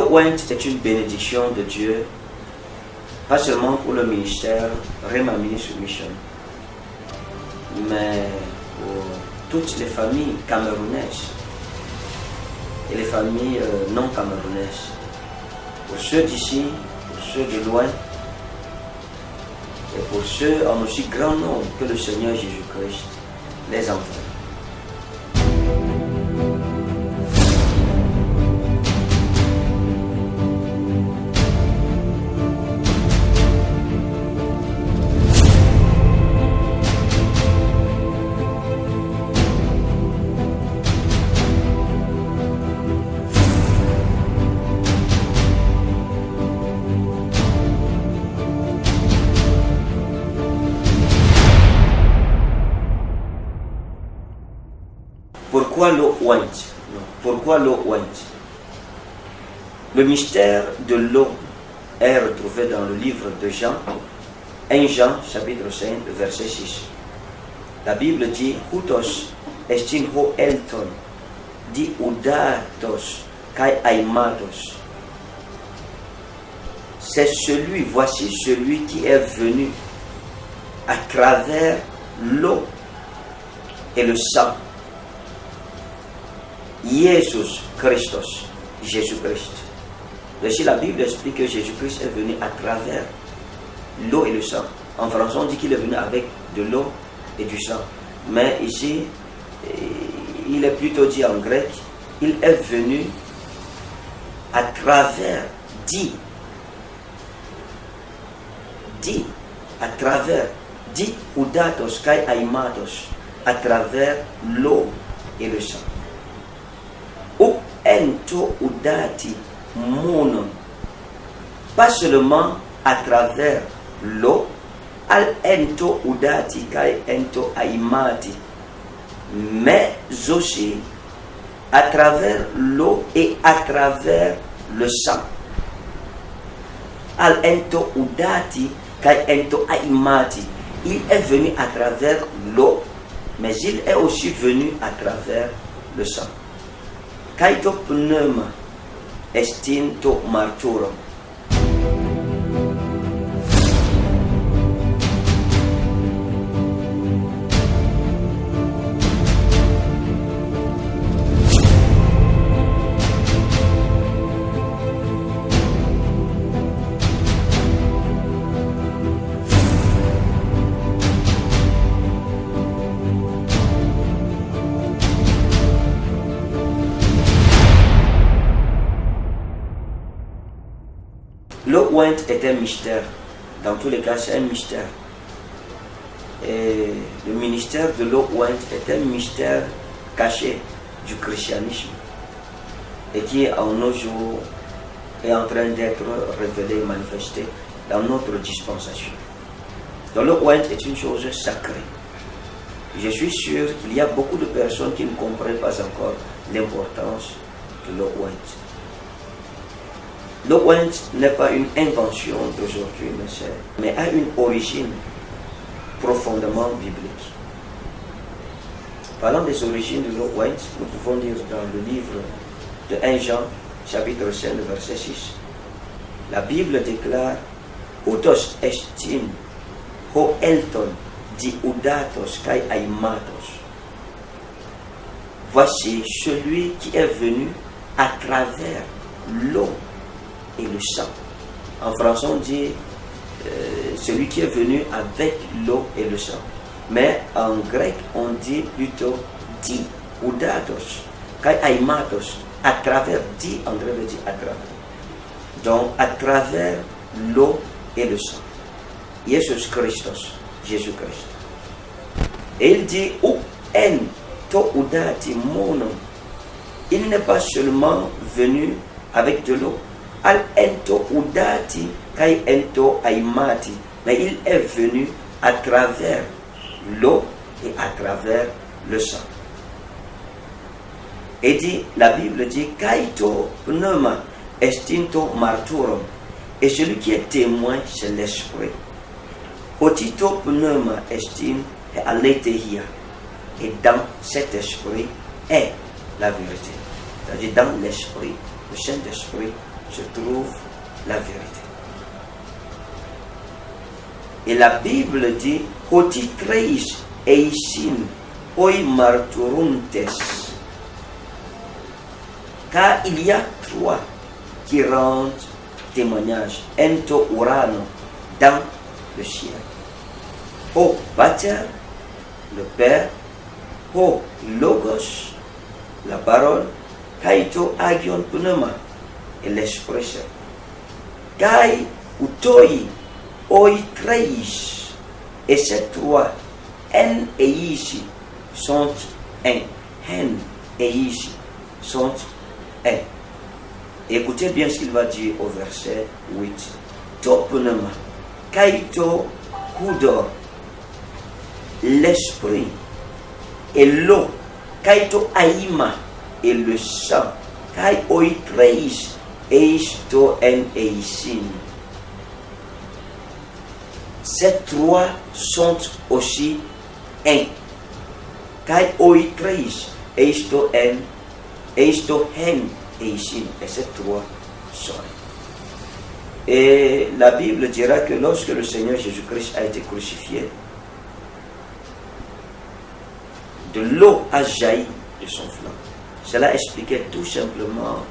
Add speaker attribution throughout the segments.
Speaker 1: Went est une bénédiction de Dieu, pas seulement pour le ministère Rema Ministry Mission, mais pour toutes les familles camerounaises et les familles non camerounaises, pour ceux d'ici, pour ceux de loin, et pour ceux en aussi grand nombre que le Seigneur Jésus-Christ les envoie. Pourquoi l'eau ointe? Pourquoi l'eau ointe? Le mystère de l'eau est retrouvé dans le livre de Jean, 1 Jean, chapitre 5, verset 6. La Bible dit, Hutos estin ho elton, di udatos kai aimatos. C'est celui, voici celui qui est venu à travers l'eau et le sang. Jésus Christos, Jésus-Christ. Ici, la Bible explique que Jésus-Christ est venu à travers l'eau et le sang. En français, on dit qu'il est venu avec de l'eau et du sang. Mais ici, il est plutôt dit en grec, il est venu à travers, dit, à travers, dit, udatos kai aimatos, à travers l'eau et le sang. Ou ento udati monon, pas seulement à travers l'eau, al ento udati kai ento aimati, mais aussi à travers l'eau et à travers le sang. Al ento udati kai ento aimati, il est venu à travers l'eau, mais il est aussi venu à travers le sang. Kaito pneuma estinto marturum. L'eau ointe est un mystère. Dans tous les cas, c'est un mystère. Et le ministère de l'eau ointe est un mystère caché du christianisme et qui, en nos jours, est en train d'être révélé et manifesté dans notre dispensation. Donc l'eau ointe est une chose sacrée. Je suis sûr qu'il y a beaucoup de personnes qui ne comprennent pas encore l'importance de l'eau ointe. L'eau ointe n'est pas une invention d'aujourd'hui, mais a une origine profondément biblique. Parlant des origines de l'eau ointe, nous pouvons lire dans le livre de 1 Jean, chapitre 5, verset 6. La Bible déclare Utos estin ho elton di udatos kai aimatos. Voici celui qui est venu à travers l'eau et le sang. En français, on dit celui qui est venu avec l'eau et le sang. Mais en grec, on dit plutôt di, udatos, kai aimatos, à travers, di, en grec, dit à travers. Donc, à travers l'eau et le sang. Jésus Christos, Jésus-Christ. Et il dit, ou en to udati monon. Il n'est pas seulement venu avec de l'eau. Al ento udati kai ento aimati, mais il est venu à travers l'eau et à travers le sang. Et dit, la Bible dit kaito pneuma estinto marturum, et celui qui est témoin c'est l'esprit. Otito pneuma estin et aletheia, et dans cet esprit est la vérité. C'est-à-dire dans l'esprit, le Saint-Esprit se trouve la vérité. Et la Bible dit, Hoti treis eisin oi marturuntes. Car il y a trois qui rendent témoignage, ento urano, dans le ciel. O Pater, le Père, O Logos, la parole, Kaito agion pneuma, et l'Esprit Saint. Kai utoi oi treis, et ces trois, en et ici, sont un. Hen et ici sont un. Écoutez bien ce qu'il va dire au verset 8. To pneuma, Kaito hudor, l'esprit, et l'eau, Kaito aima, et le sang, Kai oi treis, eisto en eisin. Ces trois sont aussi un. Kai oi treis, eisto en, eisto hen eisin. Et ces trois sont un. Et la Bible dira que lorsque le Seigneur Jésus-Christ a été crucifié, de l'eau a jailli de son flanc. Cela expliquait tout simplement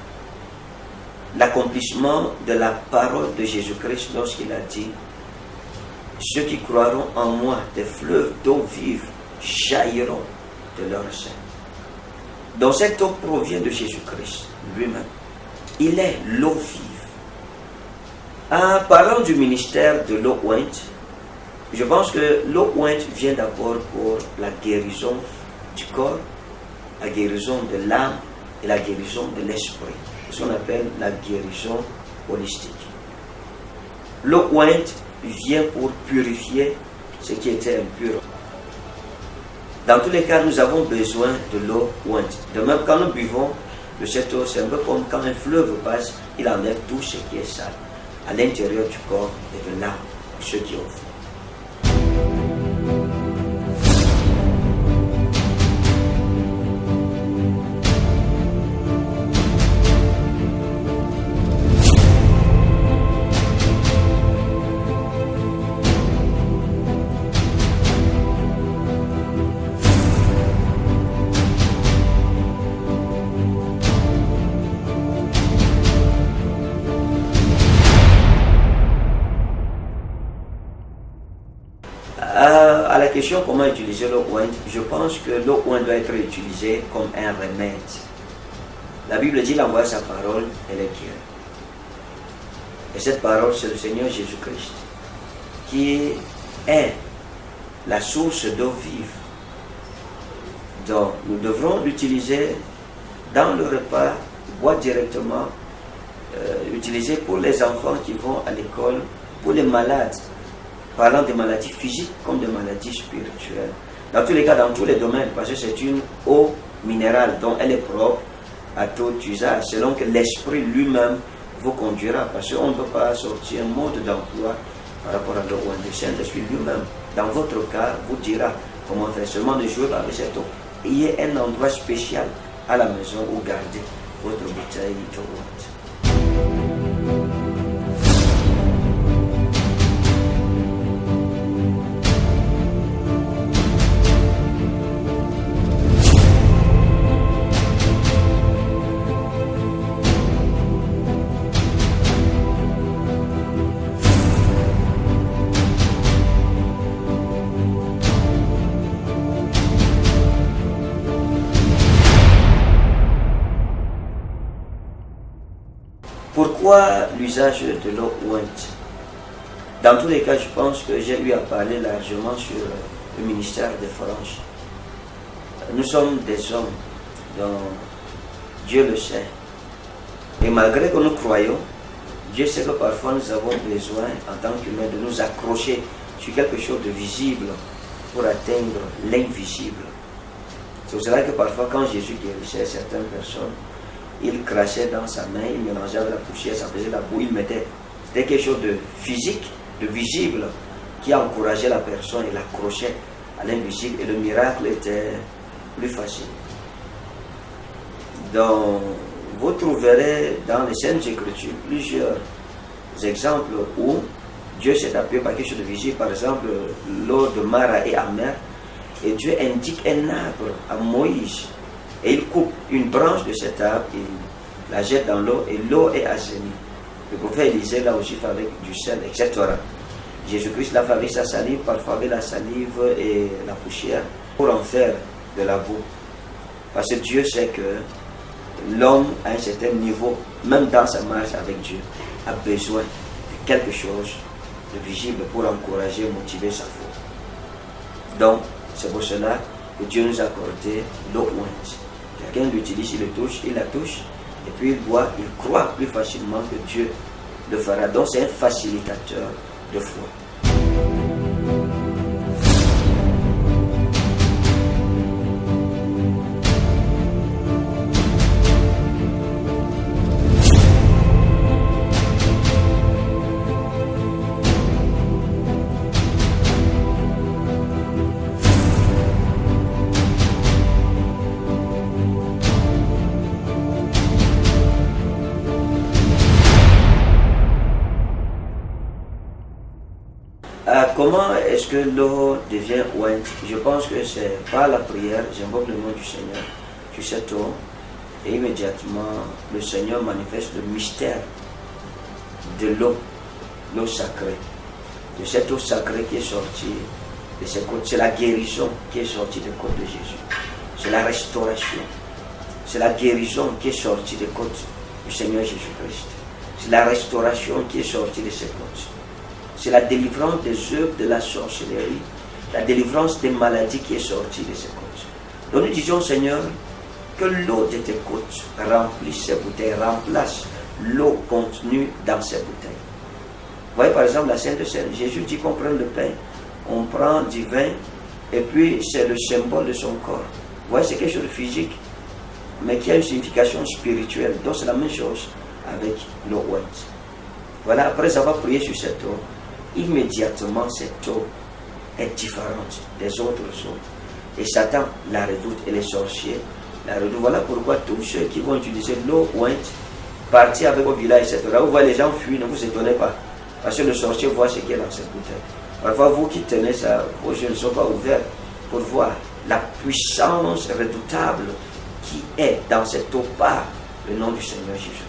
Speaker 1: l'accomplissement de la parole de Jésus-Christ lorsqu'il a dit « Ceux qui croiront en moi, des fleuves d'eau vive jailliront de leur sein. » Donc cette eau provient de Jésus-Christ lui-même. Il est l'eau vive. En parlant du ministère de l'eau ointe, je pense que l'eau ointe vient d'abord pour la guérison du corps, la guérison de l'âme et la guérison de l'esprit. Ce qu'on appelle la guérison holistique. L'eau ointe vient pour purifier ce qui était impur. Dans tous les cas, nous avons besoin de l'eau ointe. De même, quand nous buvons de cette eau, c'est un peu comme quand un fleuve passe, il enlève tout ce qui est sale à l'intérieur du corps et de l'âme de ceux qui ont faim. À la question comment utiliser l'eau ointe, je pense que l'eau ointe doit être utilisée comme un remède. La Bible dit, il envoie sa parole, elle est guérie. Et cette parole, c'est le Seigneur Jésus-Christ, qui est la source d'eau vive. Donc, nous devrons l'utiliser dans le repas, boire directement, utiliser pour les enfants qui vont à l'école, pour les malades, parlant des maladies physiques comme des maladies spirituelles. Dans tous les cas, dans tous les domaines, parce que c'est une eau minérale, donc elle est propre à tout usage, selon que l'esprit lui-même vous conduira, parce qu'on ne peut pas sortir un mode d'emploi par rapport à l'eau. Le Saint-Esprit lui-même, dans votre cas, vous dira comment faire, seulement de jouer avec cette eau. Il y a un endroit spécial à la maison où garder votre bouteille d'eau. Pourquoi l'usage de l'eau ointe? Dans tous les cas, je pense que j'ai eu à parler largement sur le ministère des franges. Nous sommes des hommes dont Dieu le sait. Et malgré que nous croyons, Dieu sait que parfois nous avons besoin, en tant qu'humains, de nous accrocher sur quelque chose de visible pour atteindre l'invisible. C'est pour cela que parfois, quand Jésus guérissait certaines personnes, il crachait dans sa main, il mélangeait avec la poussière, ça faisait la boue, il mettait. C'était quelque chose de physique, de visible, qui encourageait la personne et l'accrochait à l'invisible, et le miracle était plus facile. Donc, vous trouverez dans les Saintes Écritures plusieurs exemples où Dieu s'est appuyé par quelque chose de visible. Par exemple, l'eau de Mara est amère et Dieu indique un arbre à Moïse et il coupe une branche de cet arbre, il la jette dans l'eau et l'eau est assainie. Le prophète Élisée l'a aussi fait avec du sel, etc. Jésus-Christ l'a fait avec sa salive, parfois avec la salive et la poussière, pour en faire de la boue. Parce que Dieu sait que l'homme, à un certain niveau, même dans sa marche avec Dieu, a besoin de quelque chose de visible pour encourager, motiver sa foi. Donc, c'est pour cela que Dieu nous a accordé l'eau ointe. Quelqu'un l'utilise, il le touche, il la touche, et puis il boit, il croit plus facilement que Dieu le fera. Donc, c'est un facilitateur de foi. Comment est-ce que l'eau devient ointe? Je pense que c'est par la prière. J'invoque le nom du Seigneur sur cette eau et immédiatement le Seigneur manifeste le mystère de l'eau sacrée, de cette eau sacrée qui est sortie de ses côtes. C'est la guérison qui est sortie des côtes de Jésus. C'est la restauration. C'est la guérison qui est sortie des côtes du Seigneur Jésus-Christ. C'est la restauration qui est sortie de ses côtes. C'est la délivrance des œuvres de la sorcellerie, la délivrance des maladies qui est sortie de ces côtes. Donc nous disons, Seigneur, que l'eau de tes côtes remplisse ces bouteilles, remplace l'eau contenue dans ces bouteilles. Vous voyez par exemple la Sainte Seine, Jésus dit qu'on prend le pain, on prend du vin, et puis c'est le symbole de son corps. Vous voyez, c'est quelque chose de physique, mais qui a une signification spirituelle. Donc c'est la même chose avec l'eau ointe. Voilà, après avoir prié sur cette eau, immédiatement cette eau est différente des autres eaux. Et Satan la redoute et les sorciers la redoutent. Voilà pourquoi tous ceux qui vont utiliser l'eau ointe, partir avec au village, etc. Vous voyez les gens fuient, ne vous étonnez pas. Parce que le sorcier voit ce qu'il y a dans cette bouteille. Parfois vous qui tenez ça, vos yeux ne sont pas ouverts pour voir la puissance redoutable qui est dans cette eau par le nom du Seigneur Jésus-Christ.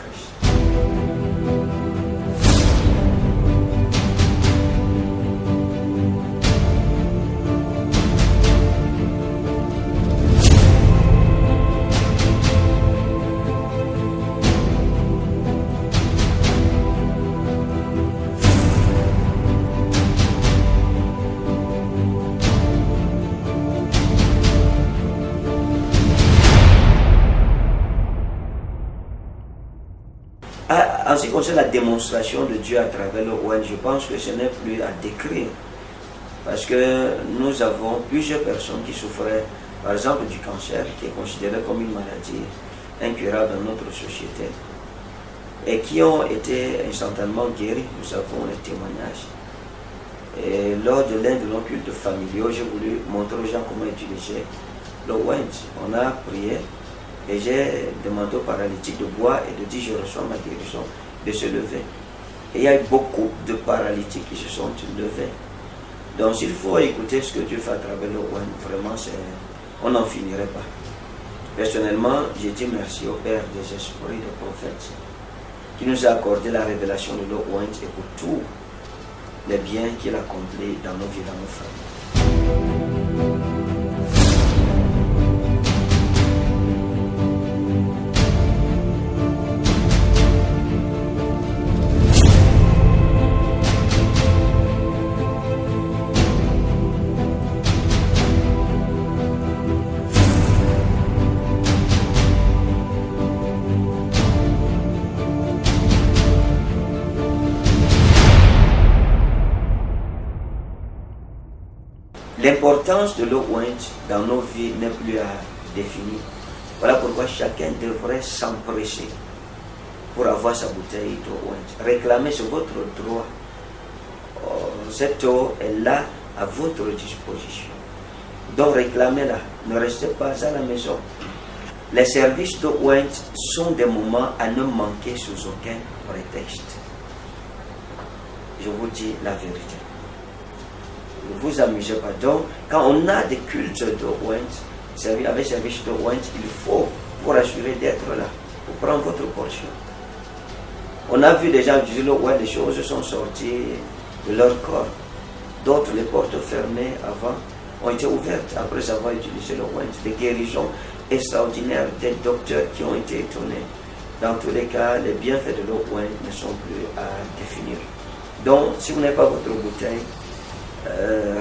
Speaker 1: En ce qui concerne la démonstration de Dieu à travers le oint, je pense que ce n'est plus à décrire. Parce que nous avons plusieurs personnes qui souffraient, par exemple, du cancer, qui est considéré comme une maladie incurable dans notre société, et qui ont été instantanément guéris. Nous avons les témoignages. Et lors de l'un de nos cultes familiaux, j'ai voulu montrer aux gens comment utiliser le oint. On a prié. Et j'ai demandé aux paralytiques de boire et de dire je reçois ma guérison, de se lever. Et il y a eu beaucoup de paralytiques qui se sont levés. Donc s'il faut écouter ce que Dieu fait à travers le oint, vraiment on n'en finirait pas. Personnellement, j'ai dit merci au Père des esprits, des prophètes, qui nous a accordé la révélation de l'eau oint et pour tous les biens qu'il accomplit dans nos vies, dans nos familles. L'importance de l'eau ointe dans nos vies n'est plus à définir. Voilà pourquoi chacun devrait s'empresser pour avoir sa bouteille d'eau ointe. Réclamer, c'est votre droit. Cette eau est là à votre disposition. Donc réclamez-la. Ne restez pas à la maison. Les services de Wendt sont des moments à ne manquer sous aucun prétexte. Je vous dis la vérité. Ne vous amusez pas. Donc, quand on a des cultes de Wendt, avec service de Wendt, il faut vous rassurer d'être là, pour prendre votre portion. On a vu des gens dire les choses sont sorties de leur corps. D'autres, les portes fermées avant, ont été ouvertes après avoir utilisé le Wendt. Des guérisons extraordinaires, des docteurs qui ont été étonnés. Dans tous les cas, les bienfaits de l'eau Wendt ne sont plus à définir. Donc, si vous n'avez pas votre bouteille,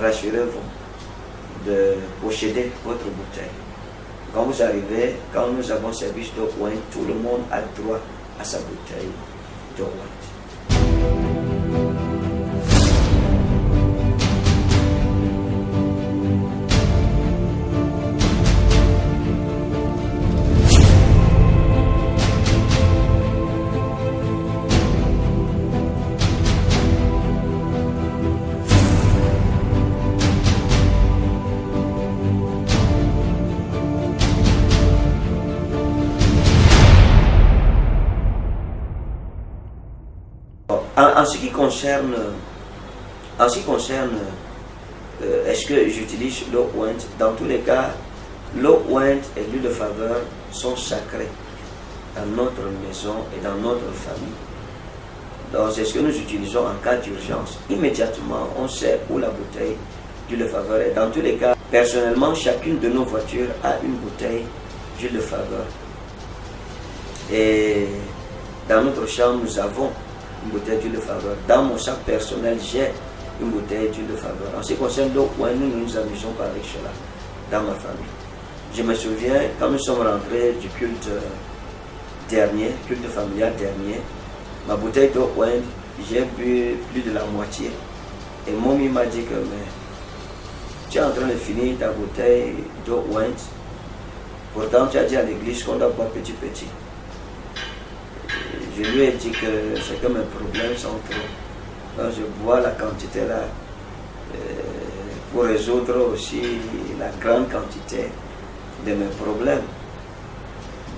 Speaker 1: rassurez-vous de posséder votre bouteille. Quand vous arrivez, quand nous avons service d'eau Wendt, tout le monde a droit à sa bouteille d'eau Wendt. En ce qui concerne, est-ce que j'utilise l'eau Wendt? Dans tous les cas, l'eau Wendt et l'huile de faveur sont sacrés dans notre maison et dans notre famille. Donc c'est ce que nous utilisons en cas d'urgence. Immédiatement, on sait où la bouteille d'huile de faveur est. Dans tous les cas, personnellement, chacune de nos voitures a une bouteille d'huile de faveur. Et dans notre chambre, nous avons une bouteille d'huile de faveur. Dans mon sac personnel, j'ai une bouteille d'huile de faveur. En ce qui concerne l'eau, nous ne nous amusons pas avec cela dans ma famille. Je me souviens, quand nous sommes rentrés du culte dernier, culte familial dernier, ma bouteille d'eau, j'ai bu plus de la moitié. Et mon ami m'a dit que mais, tu es en train de finir ta bouteille d'eau Wendt. Pourtant, tu as dit à l'église qu'on doit boire petit petit. Je lui ai dit que c'est que mes problèmes sont trop. Donc je bois la quantité là pour résoudre aussi la grande quantité de mes problèmes.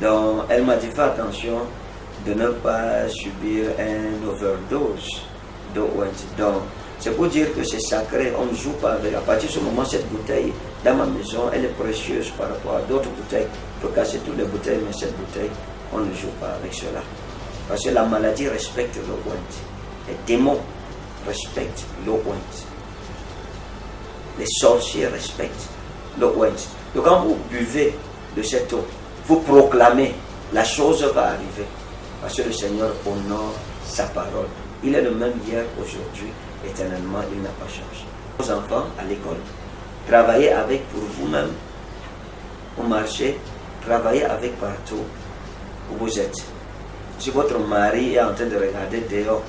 Speaker 1: Donc elle m'a dit fais attention de ne pas subir un overdose d'eau Wendt. Donc c'est pour dire que c'est sacré, on ne joue pas avec. À partir de ce moment, cette bouteille dans ma maison, elle est précieuse par rapport à d'autres bouteilles. Je peux casser toutes les bouteilles, mais cette bouteille, on ne joue pas avec cela. Parce que la maladie respecte l'eau Wendt. Les démons respectent l'eau Wendt. Les sorciers respectent l'eau Wendt. Donc quand vous buvez de cette eau, vous proclamez, la chose va arriver. Parce que le Seigneur honore sa parole. Il est le même hier, aujourd'hui, éternellement, il n'a pas changé. Vos enfants à l'école, travaillez avec pour vous-même, au marché, travaillez avec partout où vous êtes. Si votre mari est en train de regarder dehors,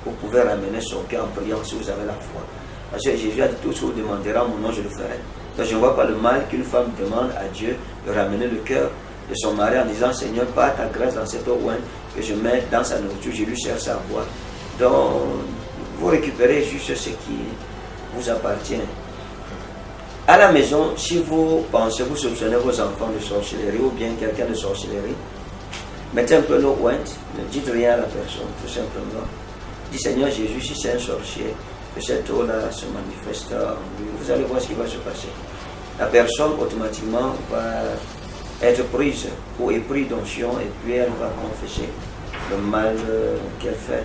Speaker 1: vous pouvez ramener son cœur en priant si vous avez la foi. Parce que Jésus a dit tout ce que vous demanderez en mon nom, je le ferai. Donc je ne vois pas le mal qu'une femme demande à Dieu de ramener le cœur de son mari en disant Seigneur, pas ta grâce dans cette eau Wendt que je mets dans sa nourriture, je lui cherche à boire. Donc vous récupérez juste ce qui vous appartient. À la maison, si vous pensez, vous soupçonnez vos enfants de sorcellerie ou bien quelqu'un de sorcellerie, mettez un peu l'eau Wendt, ne dites rien à la personne, tout simplement. Dites Seigneur Jésus, si c'est un sorcier, que cette eau-là se manifeste en lui, vous allez voir ce qui va se passer. La personne automatiquement va être prise ou épris d'onction et puis elle va confesser le mal qu'elle fait.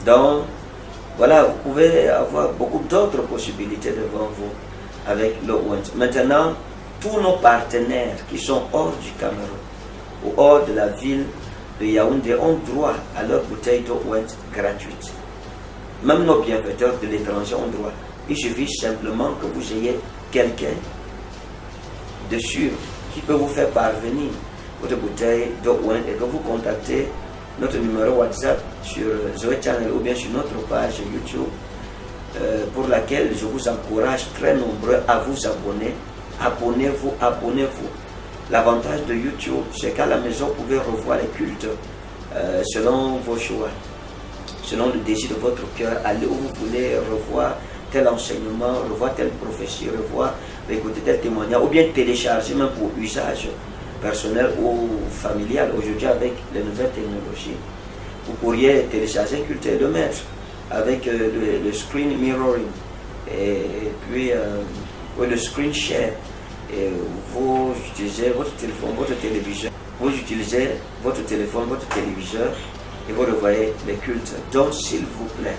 Speaker 1: Donc, voilà, vous pouvez avoir beaucoup d'autres possibilités devant vous avec l'eau Wendt. Maintenant, tous nos partenaires qui sont hors du Cameroun ou hors de la ville de Yaoundé ont droit à leur bouteille d'eau Wendt gratuite. Même nos bienfaiteurs de l'étranger ont droit. Il suffit simplement que vous ayez quelqu'un de sûr qui peut vous faire parvenir votre bouteille d'eau Wendt et que vous contactez notre numéro WhatsApp sur Zoé Channel ou bien sur notre page YouTube pour laquelle je vous encourage très nombreux à vous abonner. Abonnez-vous, abonnez-vous. L'avantage de YouTube, c'est qu'à la maison, vous pouvez revoir les cultes selon vos choix, selon le désir de votre cœur. Allez où vous voulez revoir tel enseignement, revoir telle prophétie, revoir, écouter tel témoignage, ou bien télécharger même pour usage personnel ou familial. Aujourd'hui, avec les nouvelles technologies, vous pourriez télécharger un culte et le mettre avec le screen mirroring et puis le screen share. Et vous utilisez votre téléphone, votre téléviseur, vous utilisez votre téléphone, votre téléviseur et vous revoyez les cultes. Donc, s'il vous plaît,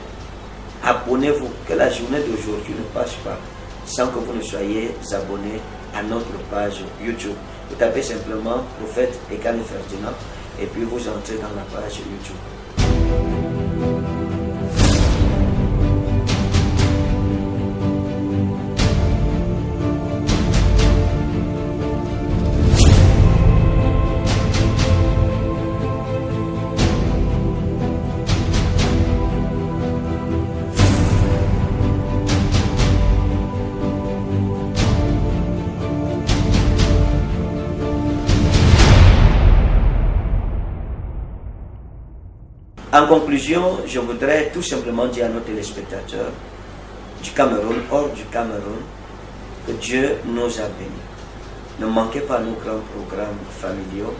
Speaker 1: abonnez-vous, que la journée d'aujourd'hui ne passe pas sans que vous ne soyez abonné à notre page YouTube. Vous tapez simplement Prophète Ekane Ferdinand et puis vous entrez dans la page YouTube. En conclusion, je voudrais tout simplement dire à nos téléspectateurs du Cameroun, hors du Cameroun, que Dieu nous a bénis. Ne manquez pas nos grands programmes familiaux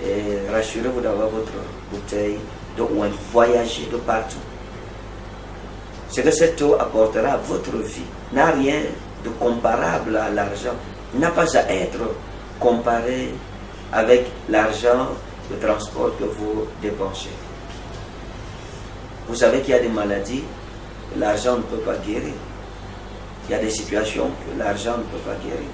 Speaker 1: et rassurez-vous d'avoir votre bouteille d'eau ou voyager de partout. Ce que cette eau apportera à votre vie n'a rien de comparable à l'argent, n'a pas à être comparé avec l'argent de transport que vous dépensez. Vous savez qu'il y a des maladies que l'argent ne peut pas guérir. Il y a des situations que l'argent ne peut pas guérir.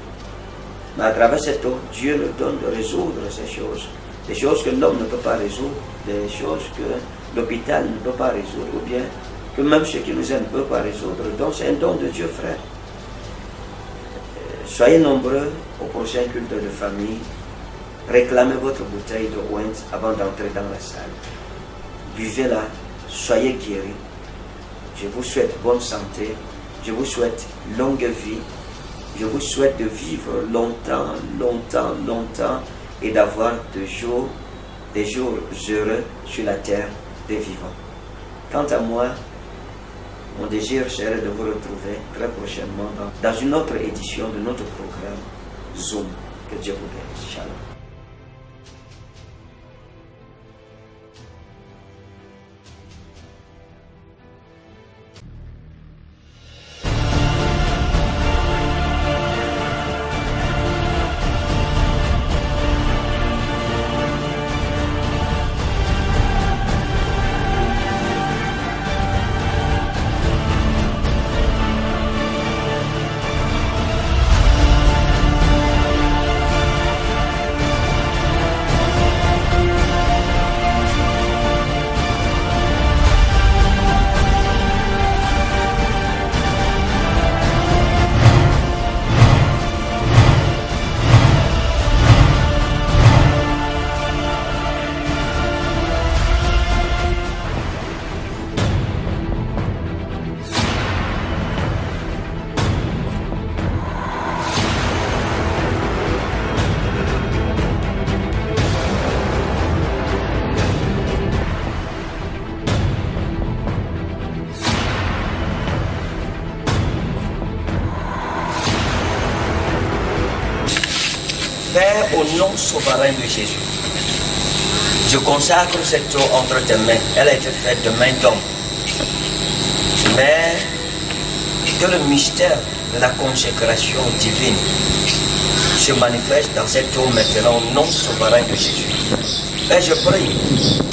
Speaker 1: Mais à travers cette eau, Dieu nous donne de résoudre ces choses. Des choses que l'homme ne peut pas résoudre, des choses que l'hôpital ne peut pas résoudre, ou bien que même ceux qui nous aiment ne peuvent pas résoudre. Donc c'est un don de Dieu, frère. Soyez nombreux au prochain culte de famille. Réclamez votre bouteille de wine avant d'entrer dans la salle. Buvez-la. Soyez guéris. Je vous souhaite bonne santé. Je vous souhaite longue vie. Je vous souhaite de vivre longtemps, longtemps, longtemps et d'avoir des jours heureux sur la terre des vivants. Quant à moi, mon désir serait de vous retrouver très prochainement dans une autre édition de notre programme Zoom. Que Dieu vous bénisse. Shalom. Père, au nom souverain de Jésus, je consacre cette eau entre tes mains. Elle a été faite de main d'homme. Mais que le mystère de la consécration divine se manifeste dans cette eau maintenant au nom souverain de Jésus. Et je prie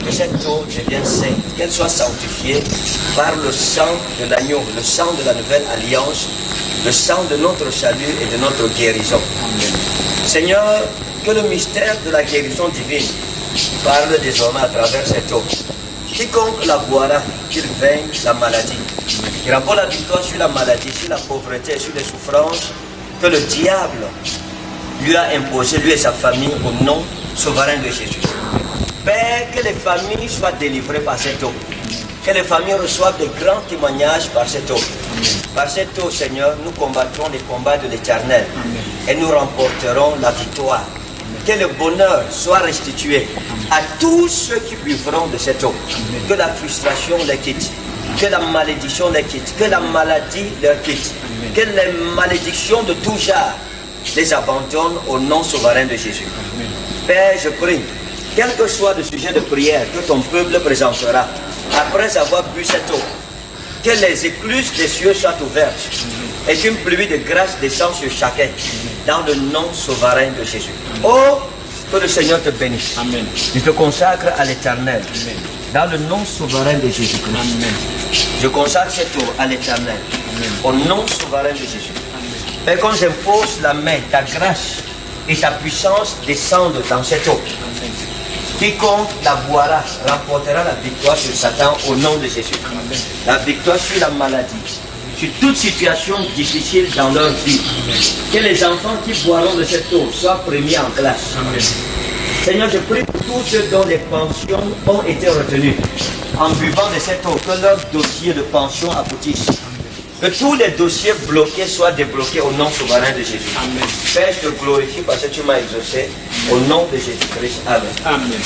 Speaker 1: que cette eau devienne sainte, qu'elle soit sanctifiée par le sang de l'agneau, le sang de la nouvelle alliance, le sang de notre salut et de notre guérison. Seigneur, que le mystère de la guérison divine parle désormais à travers cette eau. Quiconque la boira, qu'il vaincre la maladie. Il remporte la victoire sur la maladie, sur la pauvreté, sur les souffrances que le diable lui a imposées, lui et sa famille, au nom souverain de Jésus. Père, que les familles soient délivrées par cette eau. Que les familles reçoivent de grands témoignages par cette eau. Par cette eau, Seigneur, nous combattrons les combats de l'Éternel et nous remporterons la victoire. Que le bonheur soit restitué à tous ceux qui buvront de cette eau. Que la frustration les quitte. Que la malédiction les quitte. Que la maladie les quitte. Que les malédictions de tout genre les abandonne au nom souverain de Jésus. Père, je prie, quel que soit le sujet de prière que ton peuple présentera, après avoir bu cette eau, que les écluses des cieux soient ouvertes et qu'une pluie de grâce descende sur chacun, dans le nom souverain de Jésus. Oh, que le Seigneur te bénisse.
Speaker 2: Amen.
Speaker 1: Je te consacre à l'Éternel, dans le nom souverain de Jésus-Christ. Je consacre cette eau à l'Éternel, au nom souverain de Jésus. Père, quand j'impose la main, ta grâce et ta puissance descendent dans cette eau. Quiconque la boira remportera la victoire sur Satan au nom de Jésus. La victoire sur la maladie, sur toute situation difficile dans leur vie. Que les enfants qui boiront de cette eau soient premiers en classe. Seigneur, je prie pour tous ceux dont les pensions ont été retenues en buvant de cette eau, que leur dossier de pension aboutisse. Que tous les dossiers bloqués soient débloqués au nom souverain de Jésus.
Speaker 2: Amen.
Speaker 1: Père, je te glorifie parce que tu m'as exaucé. Au nom de Jésus-Christ. Amen.
Speaker 2: Amen.